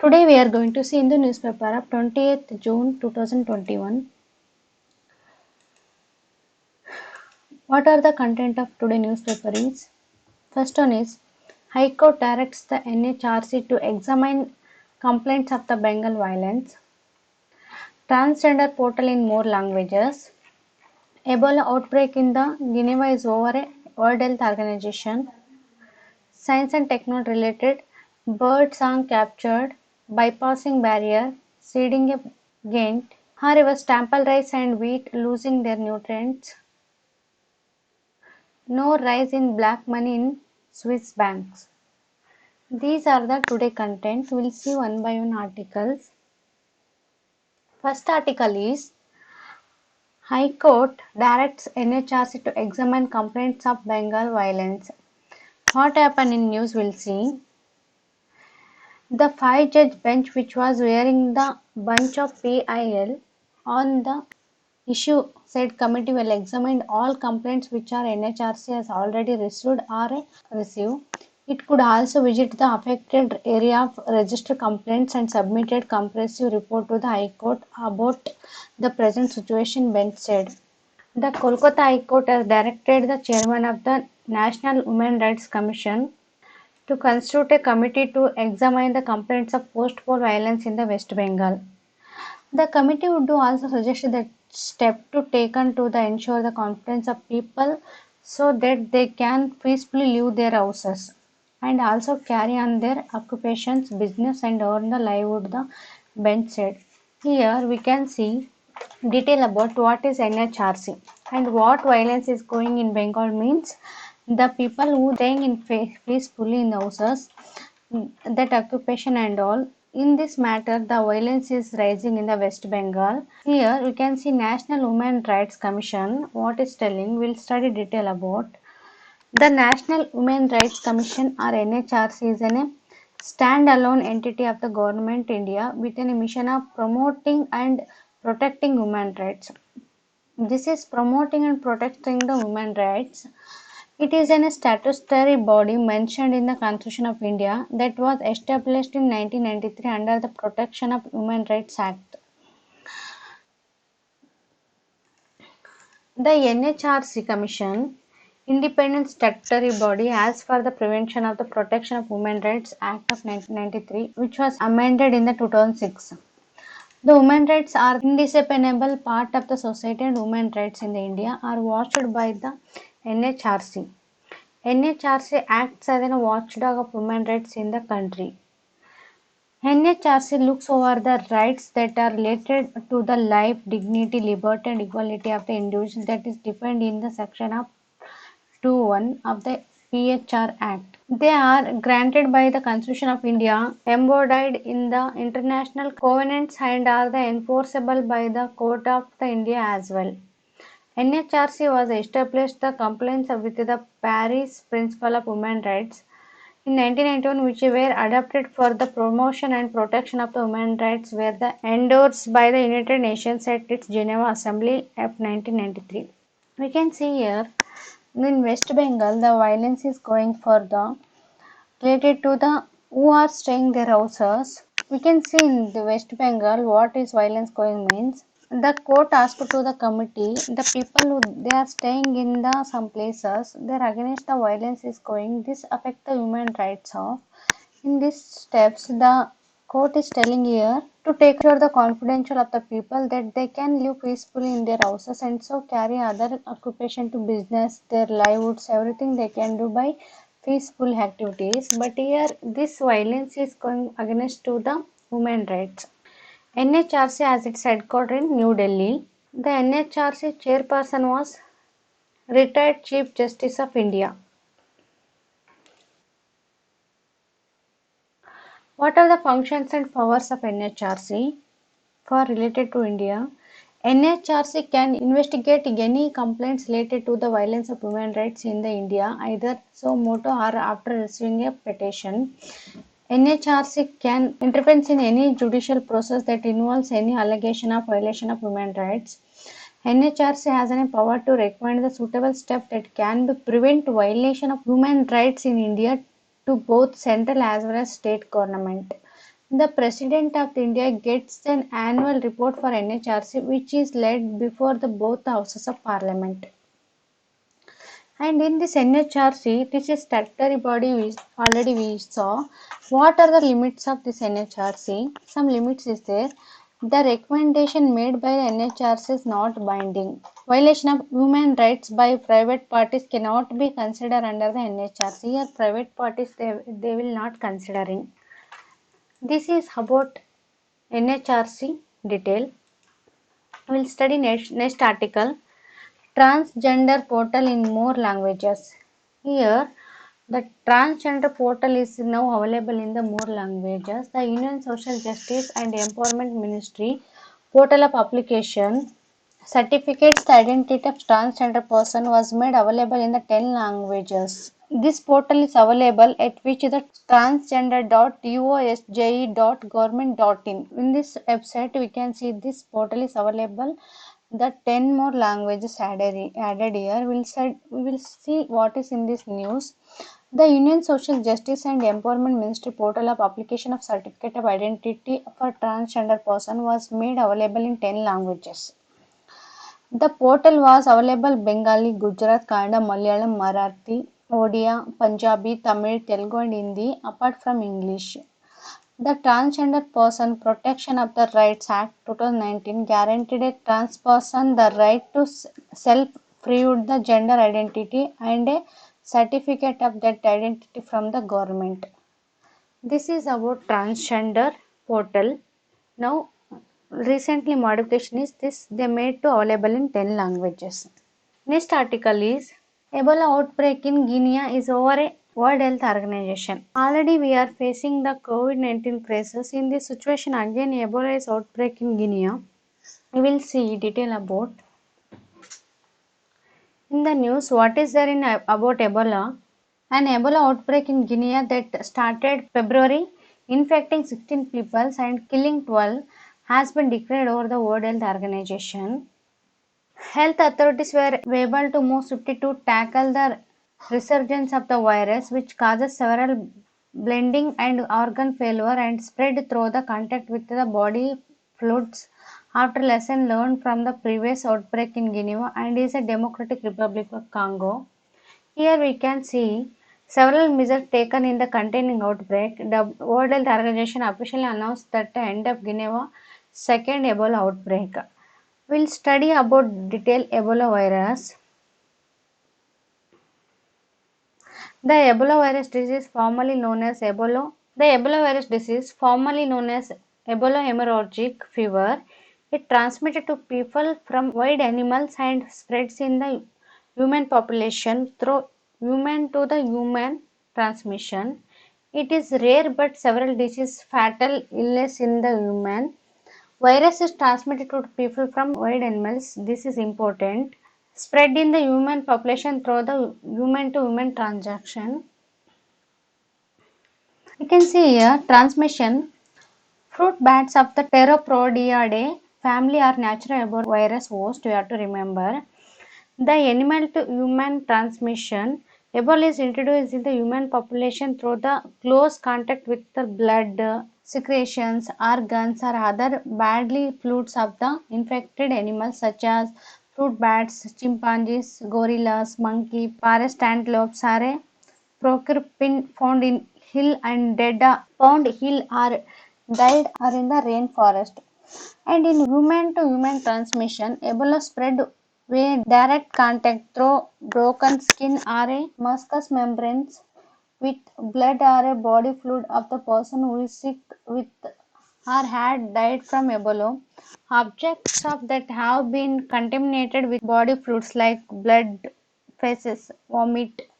Today we are going to see in the newspaper of 28th June 2021. What are the content of today newspaper is? First one is High Court directs the NHRC to examine complaints of the Bengal violence. Transgender portal in more languages. Ebola outbreak in the Geneva is over a World Health Organization. Science and technology related. Bird song captured. Bypassing barrier. Seeding a gain. However, staple rice and wheat losing their nutrients. No rise in black money in Swiss banks. These are the today content. We'll see one by one articles. First article is High Court directs NHRC to examine complaints of Bengal violence. What happened in news we'll see. The 5-judge bench which was hearing the bunch of PIL on the issue said committee will examine all complaints which are NHRC has already received or receive. It could also visit the affected area of register complaints and submitted comprehensive report to the High Court about the present situation, bench said. The Kolkata High Court has directed the chairman of the National Human Rights Commission to constitute a committee to examine the complaints of post-poll violence in the West Bengal. The committee would also suggest that step to taken to ensure the confidence of people so that they can peacefully leave their houses and also carry on their occupations, business and earn the livelihood, the bench said. Here we can see detail about what is NHRC and what violence is going in Bengal means the people who staying in peacefully in the houses, that occupation and all. In this matter, the violence is rising in the West Bengal. Here we can see National Human Rights Commission. What is telling? We'll study detail about. The National Human Rights Commission or NHRC is a standalone entity of the government India with a mission of promoting and protecting human rights. This is promoting and protecting the human rights. It is a statutory body mentioned in the Constitution of India that was established in 1993 under the Protection of Human Rights Act. The NHRC Commission, independent statutory body as for the Prevention of the Protection of Human Rights Act of 1993, which was amended in the 2006. The human rights are indispensable part of the society and human rights in India are watched by the NHRC. NHRC acts as a watchdog of human rights in the country. NHRC looks over the rights that are related to the life, dignity, liberty and equality of the individual that is defined in the section of 2(1) of the PHR Act. They are granted by the Constitution of India, embodied in the international covenants and are enforceable by the Court of the India as well. NHRC was established the compliance with the Paris Principle of Human Rights in 1991, which were adopted for the promotion and protection of the human rights, were endorsed by the United Nations at its Geneva Assembly of 1993. We can see here in West Bengal the violence is going for the related to the who are staying their houses. We can see in the West Bengal what is violence going means. The court asked to the committee, the people who they are staying in the some places, they are against the violence is going. This affect the human rights of. In these steps, the court is telling here to take sure the confidential of the people that they can live peacefully in their houses and so carry other occupation to business, their livelihoods, everything they can do by peaceful activities. But here this violence is going against to the human rights. NHRC has its headquarters in New Delhi. The NHRC chairperson was retired Chief Justice of India. What are the functions and powers of NHRC for related to India? NHRC can investigate any complaints related to the violence of human rights in the India, either so moto or after receiving a petition. NHRC can intervene in any judicial process that involves any allegation of violation of human rights. NHRC has a power to recommend the suitable step that can prevent violation of human rights in India to both central as well as state government. The President of India gets an annual report for NHRC which is led before both the houses of parliament. And in this NHRC, this is statutory body already we saw. What are the limits of this NHRC? Some limits is there. The recommendation made by the NHRC is not binding. Violation of human rights by private parties cannot be considered under the NHRC. Here private parties they will not considering. This is about NHRC detail. We will study next article. Transgender portal in more languages. Here, the transgender portal is now available in the more languages. The Union Social Justice and Empowerment Ministry portal of application certificates the identity of transgender person was made available in the 10 languages. This portal is available at which the transgender.usje.government.in. In this website, we can see this portal is available. The 10 more languages added here. We will see what is in this news. The Union Social Justice and Empowerment Ministry portal of application of certificate of identity for transgender person was made available in 10 languages. The portal was available Bengali, Gujarat, Kannada, Malayalam, Marathi, Odia, Punjabi, Tamil, Telugu and Hindi apart from English. The Transgender Person Protection of the Rights Act 2019 guaranteed a trans person the right to self-prove the gender identity and a certificate of that identity from the government. This is about transgender portal. Now recently modification is this they made to available in 10 languages. Next article is Ebola outbreak in Guinea is over a World Health Organization. Already we are facing the COVID-19 crisis. In this situation again Ebola is outbreak in Guinea. We will see detail about. In the news what is there in about Ebola? An Ebola outbreak in Guinea that started February infecting 16 people and killing 12 has been declared over the World Health Organization. Health authorities were able to move swiftly to tackle the resurgence of the virus, which causes several bleeding and organ failure and spread through the contact with the body fluids after lesson learned from the previous outbreak in Guinea and is a Democratic Republic of Congo. Here we can see several measures taken in the containing outbreak. The World Health Organization officially announced that the end of Guinea second Ebola outbreak. We'll study about detailed Ebola virus. The Ebola virus disease formerly known as Ebola. The Ebola virus disease formerly known as Ebola hemorrhagic fever. It transmitted to people from wild animals and spreads in the human population through human to the human transmission. It is rare but several disease fatal illness in the human. Virus is transmitted to people from wild animals. This is important. Spread in the human population through the human to human transaction. You can see here transmission. Fruit bats of the Pteropodidae family are natural virus host. You have to remember. The animal to human transmission. Ebola is introduced in the human population through the close contact with the blood, secretions, organs or other bodily fluids of the infected animals such as fruit bats, chimpanzees, gorillas, monkey, forest antelopes are a porcupine found in hill and dead found hill or died or in the rainforest. And in human to human transmission, Ebola spread via direct contact through broken skin or a mucous membranes with blood or a body fluid of the person who is sick with or had died from Ebola. Objects of that have been contaminated with body fluids like blood, feces, vomit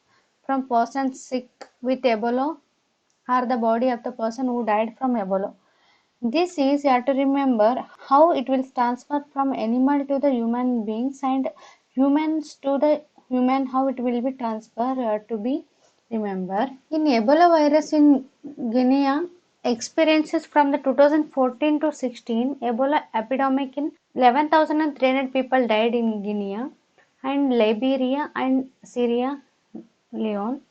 from persons sick with Ebola or the body of the person who died from Ebola. This is you have to remember how it will transfer from animal to the human beings and humans to the human how it will be transferred to be remember. In Ebola virus in Guinea experiences from the 2014 to 16 Ebola epidemic in 11,300 people died in Guinea and Liberia and Sierra Leone.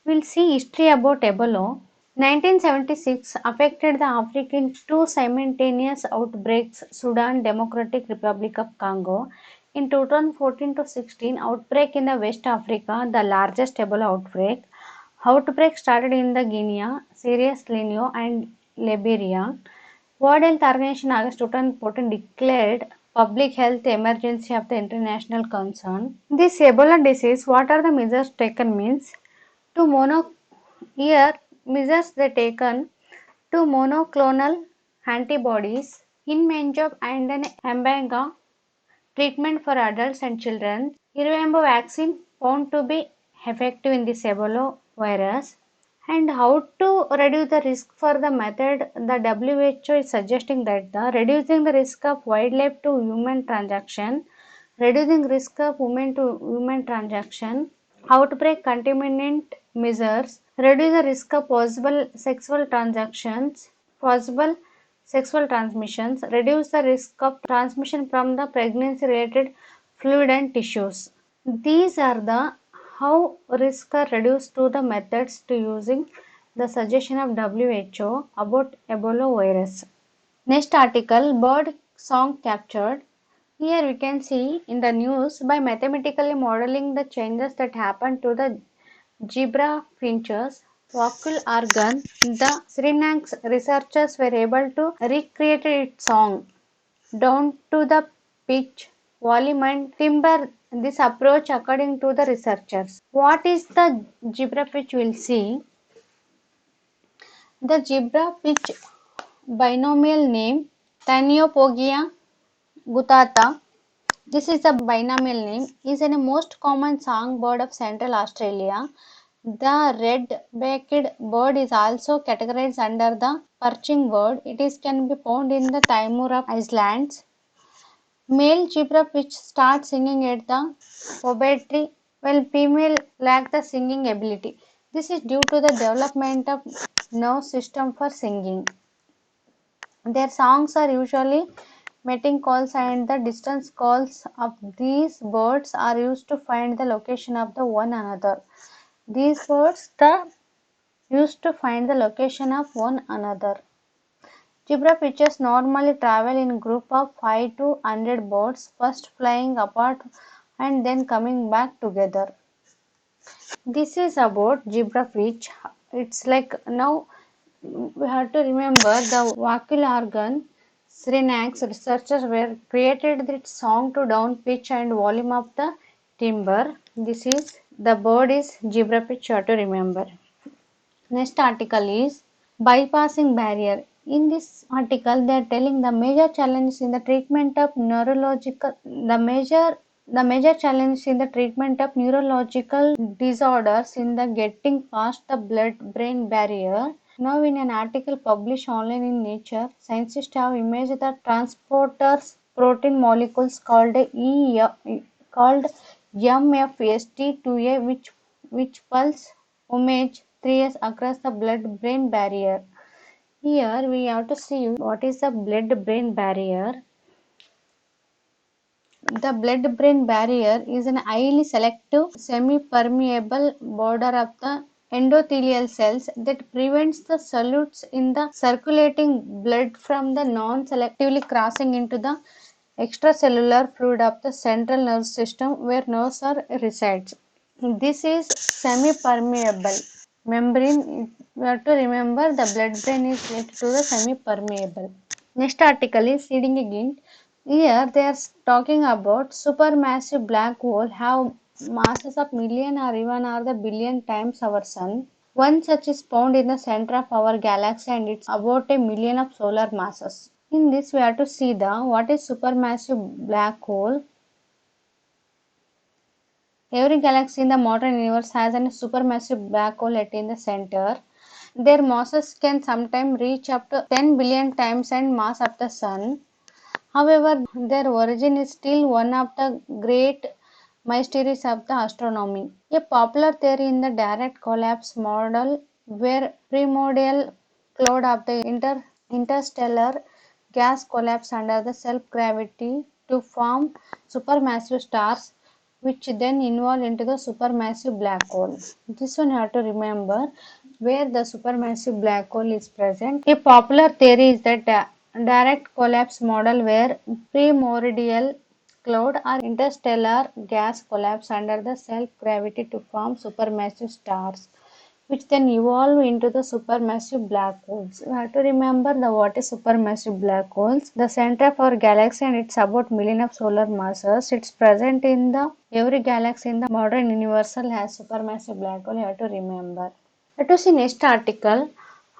We'll see history about Ebola. 1976 affected the African two simultaneous outbreaks Sudan Democratic Republic of Congo. In 2014 to 16 outbreak in the West Africa, the largest Ebola outbreak. Outbreak started in the Guinea, Sierra Leone and Liberia. World Health Organization August 2014 declared public health emergency of the international concern. This Ebola disease, what are the measures taken means to mono here measures they taken to monoclonal antibodies in Menjob and an Embanga treatment for adults and children. Irvembo vaccine found to be effective in this Ebola virus. And how to reduce the risk for the method, the WHO is suggesting that the reducing the risk of wildlife to human transaction, reducing risk of women to human transaction, outbreak contaminant measures, reduce the risk of possible sexual transmissions, reduce the risk of transmission from the pregnancy related fluid and tissues. These are the how risks are reduced to the methods to using the suggestion of WHO about Ebola virus. Next article, bird song captured. Here we can see in the news by mathematically modeling the changes that happen to the zebra finches vocal organ, the Srinax researchers were able to recreate its song down to the pitch, volume and timbre. This approach according to the researchers. What is the zebra pitch? We'll see. The zebra pitch binomial name Taniopogia gutata. This is the binomial name. Is a most common songbird of Central Australia. The red-beaked bird is also categorized under the perching bird. It is can be found in the Timor Islands. Male zebra pitch starts singing at the puberty while female lack the singing ability. This is due to the development of nerve system for singing. Their songs are usually mating calls and the distance calls of these birds are used to find the location of the one another. These birds used to find the location of one another. Zebra pitchers normally travel in group of 5 to 100 birds, first flying apart and then coming back together. This is about zebra pitch. It's like now we have to remember the vocal organ. Srinax researchers were created this song to down pitch and volume of the timbre. This is the bird is zebra pitch. You have to remember. Next article is bypassing barrier. In this article, they are telling the major challenges in the treatment of neurological the major challenge in the treatment of neurological disorders in the getting past the blood-brain barrier. Now, in an article published online in Nature, scientists have imaged the transporters protein molecules called MFST2A, which pulse homage 3S across the blood-brain barrier. Here we have to see what is the blood-brain barrier. The blood-brain barrier is an highly selective, semi-permeable border of the endothelial cells that prevents the solutes in the circulating blood from the non-selectively crossing into the extracellular fluid of the central nervous system where nerves are resides. This is semi-permeable membrane. You have to remember the blood-brain is related to the semi-permeable. Next article is seeding a glint. Here they are talking about supermassive black hole have masses of million or even or the billion times our sun. One such is found in the center of our galaxy and it's about a million of solar masses. In this we have to see the what is supermassive black hole. Every galaxy in the modern universe has a supermassive black hole in the center. Their masses can sometimes reach up to 10 billion times and mass of the sun. However, their origin is still one of the great mysteries of the astronomy. A popular theory in the direct collapse model where primordial cloud of the interstellar gas collapse under the self-gravity to form supermassive stars which then evolve into the supermassive black hole. This one you have to remember. where the supermassive black hole is present. A popular theory is that direct collapse model where primordial cloud or interstellar gas collapse under the self-gravity to form supermassive stars, which then evolve into the supermassive black holes. You have to remember what is supermassive black holes. The center of our galaxy and it's about million of solar masses. It's present in the every galaxy in the modern universal has supermassive black hole. You have to remember. Let us see next article.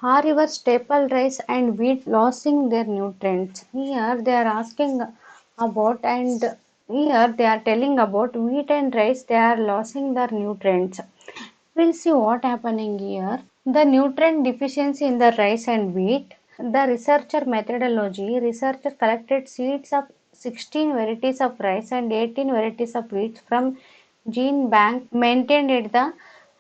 Are your staple rice and wheat losing their nutrients? Here they are asking about and here they are telling about wheat and rice they are losing their nutrients. We'll see what happening here. The nutrient deficiency in the rice and wheat. The researcher methodology. Researcher collected seeds of 16 varieties of rice and 18 varieties of wheat from gene bank maintained at the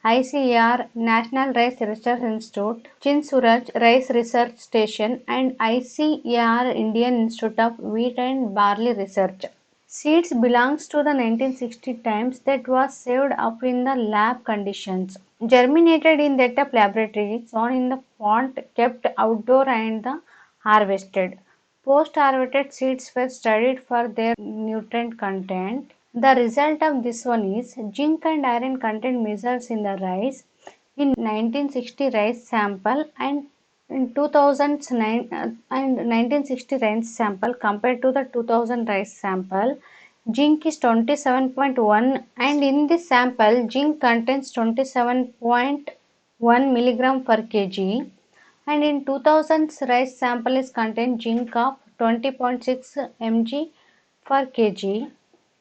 ICAR National Rice Research Institute, Chinsuraj Rice Research Station and ICAR Indian Institute of Wheat and Barley Research. Seeds belongs to the 1960 times that was saved up in the lab conditions. Germinated in that of laboratory, sown in the font, kept outdoor and the harvested. Post-harvested seeds were studied for their nutrient content. The result of this one is zinc and iron content measures in the rice in 1960 rice sample and in 2009 and 1960 rice sample compared to the 2000 rice sample, zinc is 27.1 and in this sample zinc contains 27.1 milligram per kg and in 2000 rice sample is contained zinc of 20.6 mg per kg.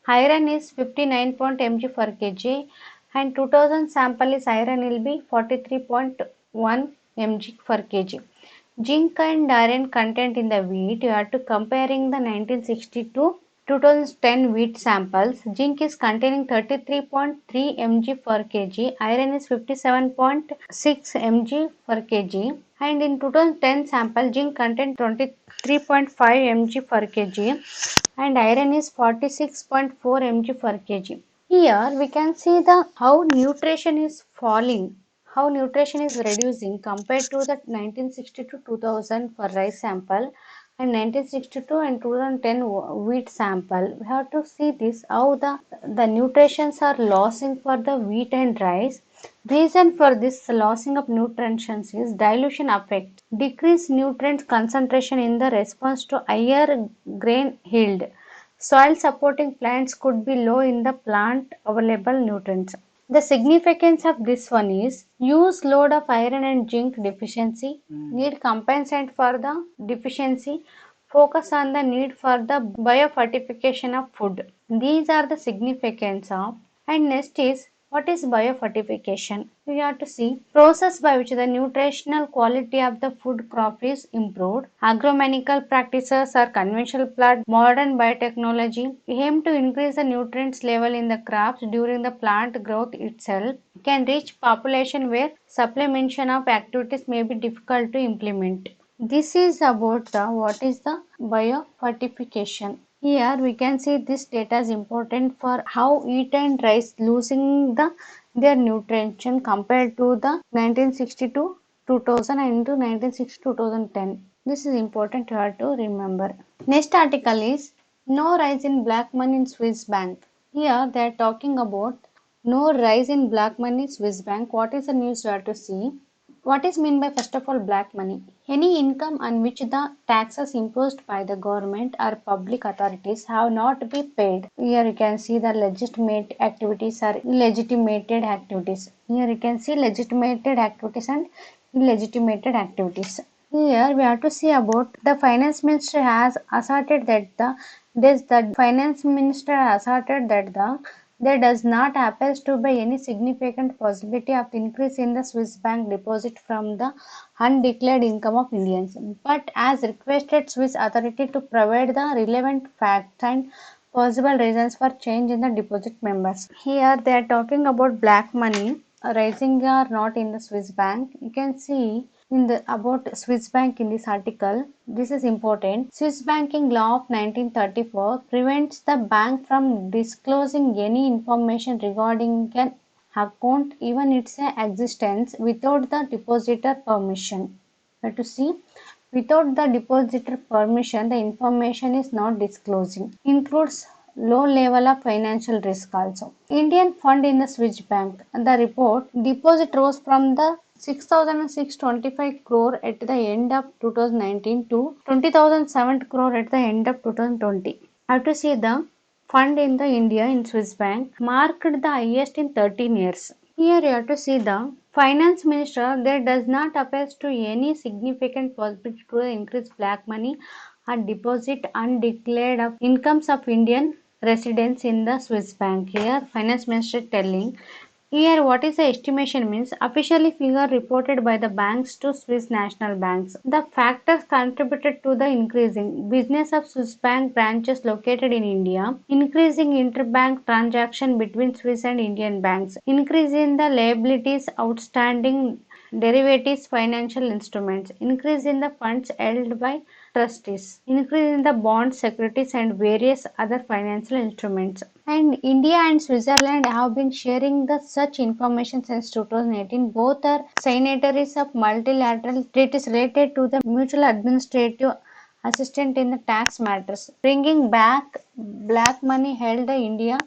Iron is 59 mg per kg and 2000 sample is iron will be 43.1 mg per kg. Zinc and iron content in the wheat, you have to comparing the 1960 to 2010 wheat samples. Zinc is containing 33.3 mg per kg, iron is 57.6 mg per kg and in 2010 sample zinc content 23.5 mg per kg and iron is 46.4 mg per kg. Here we can see the how nutrition is falling, how nutrition is reducing compared to the 1960 to 2000 for rice sample and 1962 and 2010 wheat sample. We have to see this how the nutrients are losing for the wheat and rice. Reason for this losing of nutrients is dilution effect, decreased nutrient concentration in the response to higher grain yield. Soil supporting plants could be low in the plant available nutrients. The significance of this one is use load of iron and zinc deficiency, need compensate for the deficiency, focus on the need for the biofortification of food. These are the significance of. And next is what is biofortification? We have to see process by which the nutritional quality of the food crop is improved. Agromechanical practices or conventional plant modern biotechnology aim to increase the nutrients level in the crops during the plant growth itself. Can reach population where supplementation of activities may be difficult to implement. This is about the what is the biofortification. Here we can see this data is important for how wheat and rice losing their nutrition compared to the 1960 to 2000 and to 1960 to 2010. This is important to have to remember. Next article is no rise in black money in Swiss bank. Here they are talking about no rise in black money Swiss bank. What is the news you have to see? What is meant by first of all black money? Any income on which the taxes imposed by the government or public authorities have not been paid. Here you can see the legitimate activities or illegitimated activities. Here you can see legitimated activities and illegitimated activities. Here we have to see about the finance minister has asserted that the finance minister asserted that there does not appear to be any significant possibility of increase in the Swiss bank deposit from the undeclared income of Indians, but as requested Swiss authority to provide the relevant facts and possible reasons for change in the deposit members. Here they are talking about black money rising or not in the Swiss bank. You can see in the about Swiss bank in this article. This is important. Swiss banking law of 1934 prevents the bank from disclosing any information regarding an account even its existence without the depositor permission. But to see, without the depositor permission, the information is not disclosing. Includes low level of financial risk also. Indian fund in the Swiss bank. The report deposit rose from the 6,625 crore at the end of 2019 to 20,007 crore at the end of 2020. Have to see the fund in the India in Swiss bank marked the highest in 13 years. Here you have to see the finance minister. There does not appear to any significant possibility to increase black money or deposit undeclared of incomes of Indian residents in the Swiss bank. Here finance minister telling. Here, what is the estimation means officially figure reported by the banks to Swiss national banks. The factors contributed to the increasing business of Swiss bank branches located in India, increasing interbank transaction between Swiss and Indian banks, increase in the liabilities outstanding derivatives financial instruments, increase in the funds held by trustees, increase in the bonds, securities and various other financial instruments. And India and Switzerland have been sharing the such information since 2018. Both are signatories of multilateral treaties related to the mutual administrative assistance in the tax matters. Bringing back black money held in India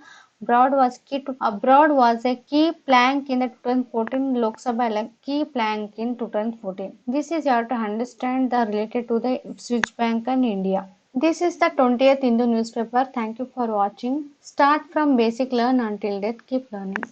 abroad was a key plank in the 2014 Lok Sabha key plank in 2014. This is you have to understand the related to the Swiss Bank and India. This is the 20th Hindu newspaper. Thank you for watching. Start from basic learn until death. Keep learning.